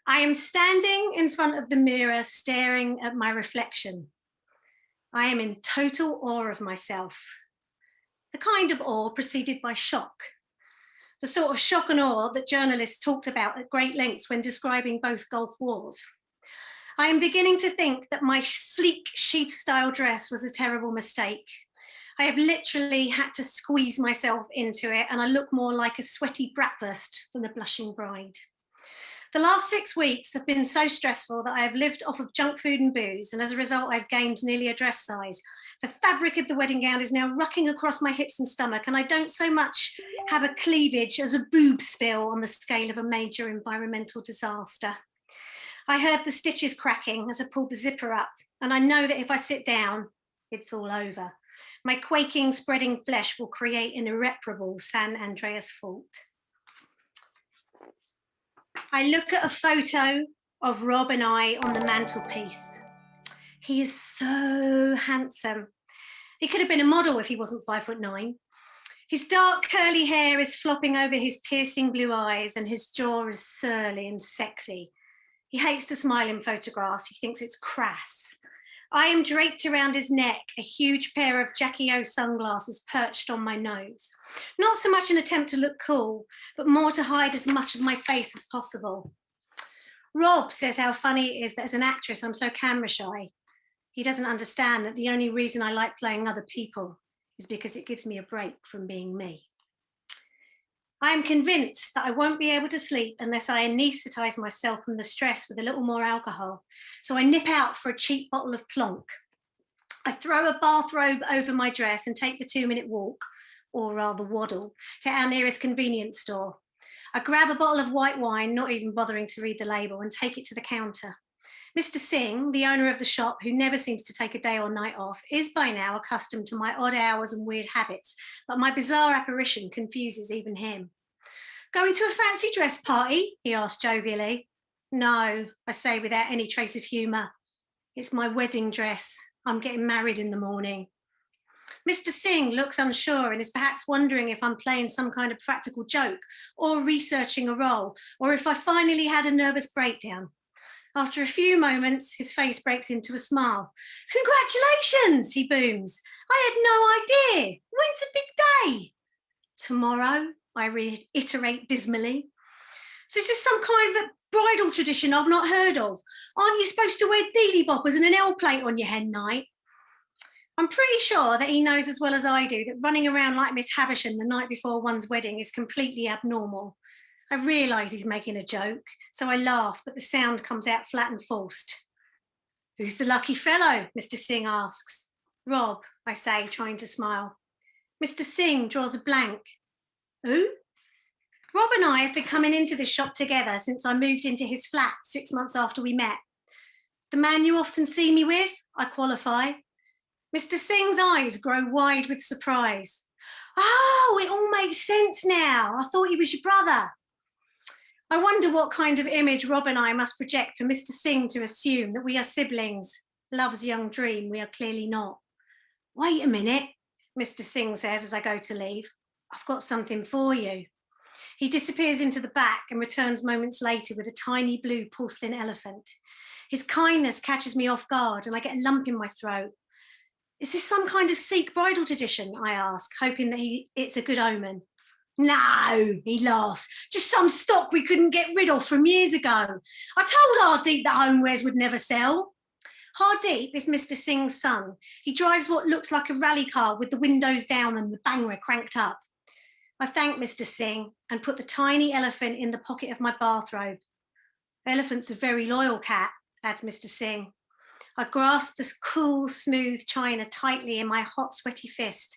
I am standing in front of the mirror staring at my reflection. I am in total awe of myself. The kind of awe preceded by shock. The sort of shock and awe that journalists talked about at great lengths when describing both Gulf Wars. I am beginning to think that my sleek sheath-style dress was a terrible mistake. I have literally had to squeeze myself into it, and I look more like a sweaty bratwurst than a blushing bride. The last 6 weeks have been so stressful that I have lived off of junk food and booze, and as a result, I've gained nearly a dress size. The fabric of the wedding gown is now rucking across my hips and stomach, and I don't so much have a cleavage as a boob spill on the scale of a major environmental disaster. I heard the stitches cracking as I pulled the zipper up, and I know that if I sit down, it's all over. My quaking, spreading flesh will create an irreparable San Andreas fault. I look at a photo of Rob and I on the mantelpiece. He is so handsome. He could have been a model if he wasn't 5'9". His dark curly hair is flopping over his piercing blue eyes, and his jaw is surly and sexy. He hates to smile in photographs. He thinks it's crass. I am draped around his neck, a huge pair of Jackie O sunglasses perched on my nose. Not so much an attempt to look cool, but more to hide as much of my face as possible. Rob says how funny it is that as an actress, I'm so camera shy. He doesn't understand that the only reason I like playing other people is because it gives me a break from being me. I am convinced that I won't be able to sleep unless I anaesthetise myself from the stress with a little more alcohol. So I nip out for a cheap bottle of plonk. I throw a bathrobe over my dress and take the 2-minute walk, or rather waddle, to our nearest convenience store. I grab a bottle of white wine, not even bothering to read the label, and take it to the counter. Mr. Singh, the owner of the shop, who never seems to take a day or night off, is by now accustomed to my odd hours and weird habits, but my bizarre apparition confuses even him. Going to a fancy dress party? He asks jovially. No, I say without any trace of humour. It's my wedding dress. I'm getting married in the morning. Mr. Singh looks unsure and is perhaps wondering if I'm playing some kind of practical joke or researching a role, or if I finally had a nervous breakdown. After a few moments, his face breaks into a smile. Congratulations, he booms. I had no idea. When's the big day? Tomorrow, I reiterate dismally. So is this some kind of a bridal tradition I've not heard of? Aren't you supposed to wear dealy boppers and an L plate on your hen night? I'm pretty sure that he knows as well as I do that running around like Miss Havisham the night before one's wedding is completely abnormal. I realise he's making a joke, so I laugh, but the sound comes out flat and forced. Who's the lucky fellow? Mr. Singh asks. Rob, I say, trying to smile. Mr. Singh draws a blank. Who? Rob and I have been coming into this shop together since I moved into his flat 6 months after we met. The man you often see me with, I qualify. Mr. Singh's eyes grow wide with surprise. Oh, it all makes sense now. I thought he was your brother. I wonder what kind of image Rob and I must project for Mr. Singh to assume that we are siblings. Love's young dream, we are clearly not. Wait a minute, Mr. Singh says as I go to leave. I've got something for you. He disappears into the back and returns moments later with a tiny blue porcelain elephant. His kindness catches me off guard and I get a lump in my throat. Is this some kind of Sikh bridal tradition? I ask, hoping that it's a good omen. No, he laughs. Just some stock we couldn't get rid of from years ago. I told Hardeep that homewares would never sell. Hardeep is Mr. Singh's son. He drives what looks like a rally car with the windows down and the banger cranked up. I thank Mr. Singh and put the tiny elephant in the pocket of my bathrobe. Elephant's a very loyal cat, adds Mr. Singh. I grasp this cool, smooth china tightly in my hot, sweaty fist,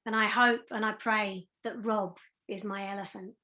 and I hope and I pray that Rob is my elephant.